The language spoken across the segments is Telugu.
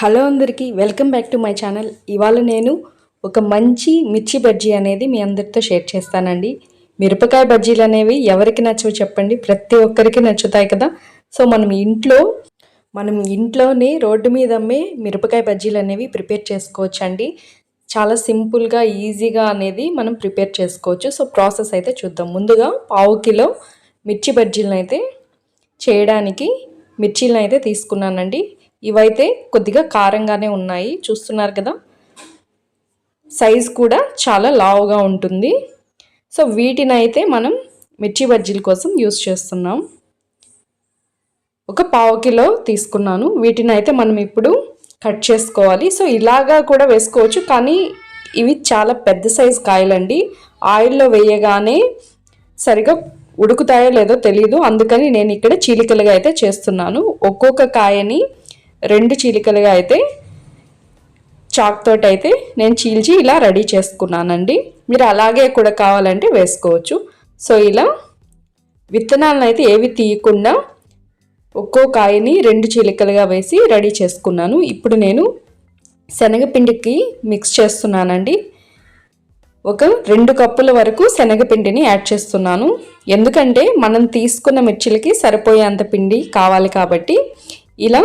హలో అందరికీ welcome back to my channel. ఇవాళ నేను ఒక మంచి మిర్చి బజ్జీ అనేది మీ అందరితో షేర్ చేస్తానండి. మిరపకాయ బజ్జీలు అనేవి ఎవరికి నచ్చవు చెప్పండి, ప్రతి ఒక్కరికి నచ్చుతాయి కదా. సో మనం ఇంట్లోనే రోడ్డు మీద అమ్మే మిరపకాయ బజ్జీలు అనేవి ప్రిపేర్ చేసుకోవచ్చు అండి. చాలా సింపుల్గా ఈజీగా అనేది మనం ప్రిపేర్ చేసుకోవచ్చు. సో ప్రాసెస్ అయితే చూద్దాం. ముందుగా 1/2 కిలో మిర్చి బజ్జీలను అయితే చేయడానికి మిర్చీలను అయితే తీసుకున్నానండి. ఇవైతే కొద్దిగా కారంగానే ఉన్నాయి, చూస్తున్నారు కదా. సైజ్ కూడా చాలా లావుగా ఉంటుంది. సో వీటిని అయితే మనం మిర్చి బజ్జీల కోసం యూస్ చేస్తున్నాం. ఒక 1/2 కిలో తీసుకున్నాను. వీటిని అయితే మనం ఇప్పుడు కట్ చేసుకోవాలి. సో ఇలాగా కూడా వేసుకోవచ్చు, కానీ ఇవి చాలా పెద్ద సైజ్ కాయలండి. ఆయిల్లో వేయగానే సరిగా ఉడుకుతాయో లేదో తెలియదు, అందుకని నేను ఇక్కడ చీలికలుగా అయితే చేస్తున్నాను. ఒక్కొక్క కాయని 2 చీలికలుగా అయితే చాక్ తోటి అయితే నేను చీల్చి ఇలా రెడీ చేసుకున్నానండి. మీరు అలాగే కూడా కావాలంటే వేసుకోవచ్చు. సో ఇలా విత్తనాలను అయితే ఏవి తీయకుండా ఒక్కో కాయని 2 చీలికలుగా వేసి రెడీ చేసుకున్నాను. ఇప్పుడు నేను శనగపిండికి మిక్స్ చేస్తున్నానండి. ఒక 2 కప్పుల వరకు శనగపిండిని యాడ్ చేస్తున్నాను. ఎందుకంటే మనం తీసుకున్న మిర్చిలకి సరిపోయేంత పిండి కావాలి కాబట్టి ఇలా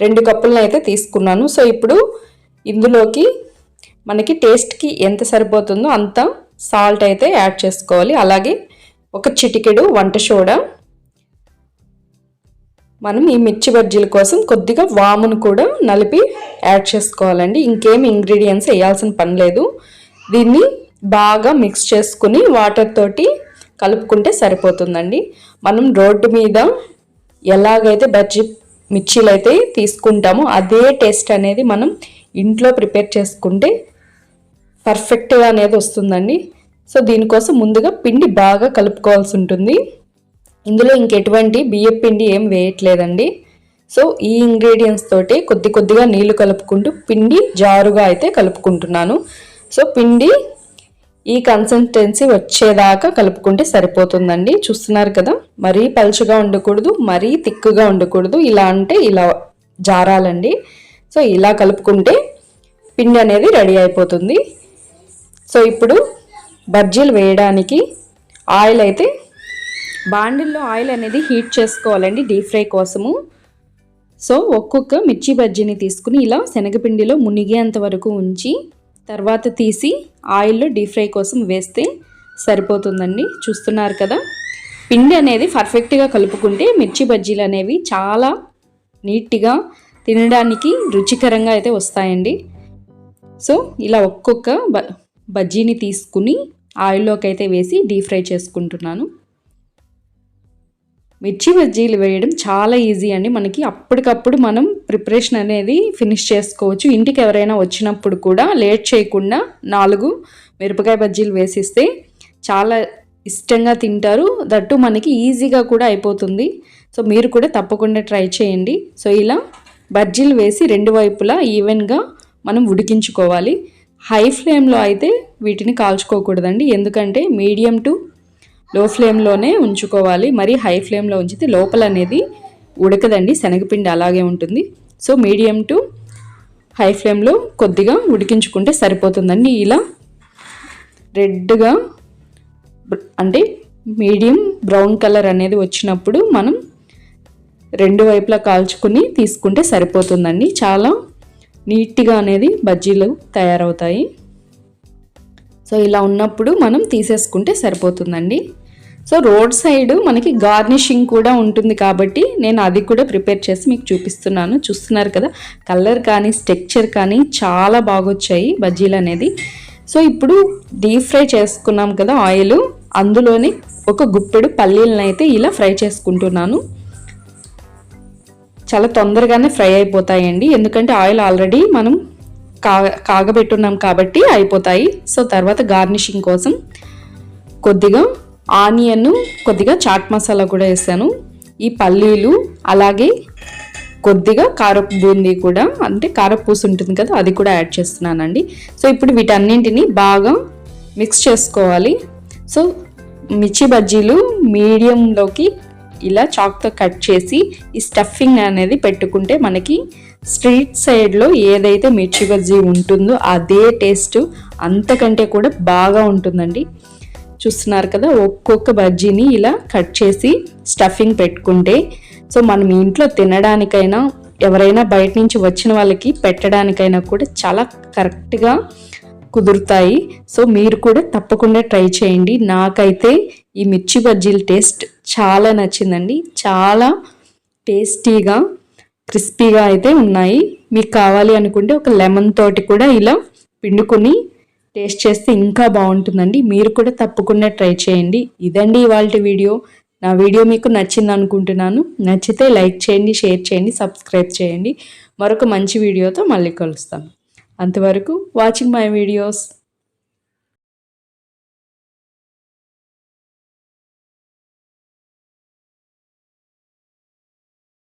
2 కప్పులను అయితే తీసుకున్నాను. సో ఇప్పుడు ఇందులోకి మనకి టేస్ట్కి ఎంత సరిపోతుందో అంత సాల్ట్ అయితే యాడ్ చేసుకోవాలి. అలాగే ఒక చిటికెడు వంట సోడా. మనం ఈ మిర్చి బజ్జీల కోసం కొద్దిగా వామును కూడా నలిపి యాడ్ చేసుకోవాలండి. ఇంకేం ఇంగ్రీడియంట్స్ వేయాల్సిన పని లేదు. దీన్ని బాగా మిక్స్ చేసుకుని వాటర్ తోటి కలుపుకుంటే సరిపోతుందండి. మనం రోడ్డు మీద ఎలాగైతే మిర్చీలు అయితే తీసుకుంటామో అదే టేస్ట్ అనేది మనం ఇంట్లో ప్రిపేర్ చేసుకుంటే పర్ఫెక్ట్గా అనేది వస్తుందండి. సో దీనికోసం ముందుగా పిండి బాగా కలుపుకోవాల్సి ఉంటుంది. ఇందులో ఇంకెటువంటి బియ్యం పిండి ఏం వేయట్లేదండి. సో ఈ ఇంగ్రీడియంట్స్ తోటి కొద్దిగా నీళ్లు కలుపుకుంటూ పిండి జారుగా అయితే కలుపుకుంటున్నాను. సో పిండి ఈ కన్సిస్టెన్సీ వచ్చేదాకా కలుపుకుంటే సరిపోతుందండి. చూస్తున్నారు కదా, మరీ పలుచగా ఉండకూడదు, మరీ తిక్కుగా ఉండకూడదు. ఇలా అంటే ఇలా జారాలండి. సో ఇలా కలుపుకుంటే పిండి అనేది రెడీ అయిపోతుంది. సో ఇప్పుడు బజ్జీలు వేయడానికి ఆయిల్ అయితే బాండిల్లో ఆయిల్ అనేది హీట్ చేసుకోవాలండి డీప్ ఫ్రై కోసము. సో ఒక్కొక్క మిర్చి బజ్జీని తీసుకుని ఇలా శనగపిండిలో మునిగేంత వరకు ఉంచి తర్వాత తీసి ఆయిల్లో డీప్ ఫ్రై కోసం వేస్తే సరిపోతుందండి. చూస్తున్నారు కదా, పిండి అనేది పర్ఫెక్ట్గా కలుపుకుంటే మిర్చి బజ్జీలు అనేవి చాలా నీట్గా తినడానికి రుచికరంగా అయితే వస్తాయండి. సో ఇలా ఒక్కొక్క బజ్జీని తీసుకుని ఆయిల్లోకి అయితే వేసి డీప్ ఫ్రై చేసుకుంటున్నాను. మిర్చి బజ్జీలు వేయడం చాలా ఈజీ అండి. మనకి అప్పటికప్పుడు మనం ప్రిపరేషన్ అనేది ఫినిష్ చేసుకోవచ్చు. ఇంటికి ఎవరైనా వచ్చినప్పుడు కూడా లేట్ చేయకుండా 4 మిరపకాయ బజ్జీలు వేసిస్తే చాలా ఇష్టంగా తింటారు. దట్టు మనకి ఈజీగా కూడా అయిపోతుంది. సో మీరు కూడా తప్పకుండా ట్రై చేయండి. సో ఇలా బజ్జీలు వేసి 2 వైపులా ఈవెన్గా మనం ఉడికించుకోవాలి. హై ఫ్లేమ్లో అయితే వీటిని కాల్చుకోకూడదండి, ఎందుకంటే మీడియం టు లో ఫ్లేమ్లోనే ఉంచుకోవాలి. మరి హై ఫ్లేమ్లో ఉంచితే లోపల అనేది ఉడకదండి, శనగపిండి అలాగే ఉంటుంది. సో మీడియం టు హై ఫ్లేమ్లో కొద్దిగా ఉడికించుకుంటే సరిపోతుందండి. ఇలా రెడ్గా అంటే మీడియం బ్రౌన్ కలర్ అనేది వచ్చినప్పుడు మనం 2 వైపులా కాల్చుకుని తీసుకుంటే సరిపోతుందండి. చాలా నీట్గా అనేది బజ్జీలు తయారవుతాయి. సో ఇలా ఉన్నప్పుడు మనం తీసేసుకుంటే సరిపోతుందండి. సో రోడ్ సైడ్ మనకి గార్నిషింగ్ కూడా ఉంటుంది కాబట్టి నేను అది కూడా ప్రిపేర్ చేసి మీకు చూపిస్తున్నాను. చూస్తున్నారు కదా, కలర్ కానీ స్ట్రక్చర్ కానీ చాలా బాగొచ్చాయి బజ్జీలు అనేది. సో ఇప్పుడు డీప్ ఫ్రై చేసుకున్నాం కదా ఆయిల్, అందులోని ఒక గుప్పెడు పల్లీలను అయితే ఇలా ఫ్రై చేసుకుంటున్నాను. చాలా తొందరగానే ఫ్రై అయిపోతాయండి, ఎందుకంటే ఆయిల్ ఆల్రెడీ మనం కాగబెట్టున్నాం కాబట్టి అయిపోతాయి. సో తర్వాత గార్నిషింగ్ కోసం కొద్దిగా ఆనియన్, కొద్దిగా చాట్ మసాలా కూడా వేసాను. ఈ పల్లీలు అలాగే కొద్దిగా కారపు బూందీ కూడా, అంటే కారపూస ఉంటుంది కదా, అది కూడా యాడ్ చేస్తున్నానండి. సో ఇప్పుడు వీటన్నింటినీ బాగా మిక్స్ చేసుకోవాలి. సో మిర్చి బజ్జీలు మీడియంలోకి ఇలా చాక్తో కట్ చేసి ఈ స్టఫింగ్ అనేది పెట్టుకుంటే మనకి స్ట్రీట్ సైడ్లో ఏదైతే మిర్చి బజ్జీ ఉంటుందో అదే టేస్ట్ అంతకంటే కూడా బాగా ఉంటుందండి. చూస్తున్నారు కదా, ఒక్కొక్క బజ్జీని ఇలా కట్ చేసి స్టఫింగ్ పెట్టుకుంటే సో మనం ఇంట్లో తినడానికైనా ఎవరైనా బయట నుంచి వచ్చిన వాళ్ళకి పెట్టడానికైనా కూడా చాలా కరెక్ట్గా కుదురుతాయి. సో మీరు కూడా తప్పకుండా ట్రై చేయండి. నాకైతే ఈ మిర్చి బజ్జీల టేస్ట్ చాలా నచ్చిందండి. చాలా టేస్టీగా క్రిస్పీగా అయితే ఉన్నాయి. మీకు కావాలి అనుకుంటే ఒక లెమన్ తోటి కూడా ఇలా పిండుకొని టేస్ట్ చేస్తే ఇంకా బాగుంటుందండి. మీరు కూడా తప్పకుండా ట్రై చేయండి. ఇదండి ఇవాల్టి వీడియో. నా వీడియో మీకు నచ్చింది అనుకుంటున్నాను. నచ్చితే లైక్ చేయండి, షేర్ చేయండి, సబ్స్క్రైబ్ చేయండి. మరొక మంచి వీడియోతో మళ్ళీ కలుస్తాను. అంతవరకు వాచింగ్ మై వీడియోస్.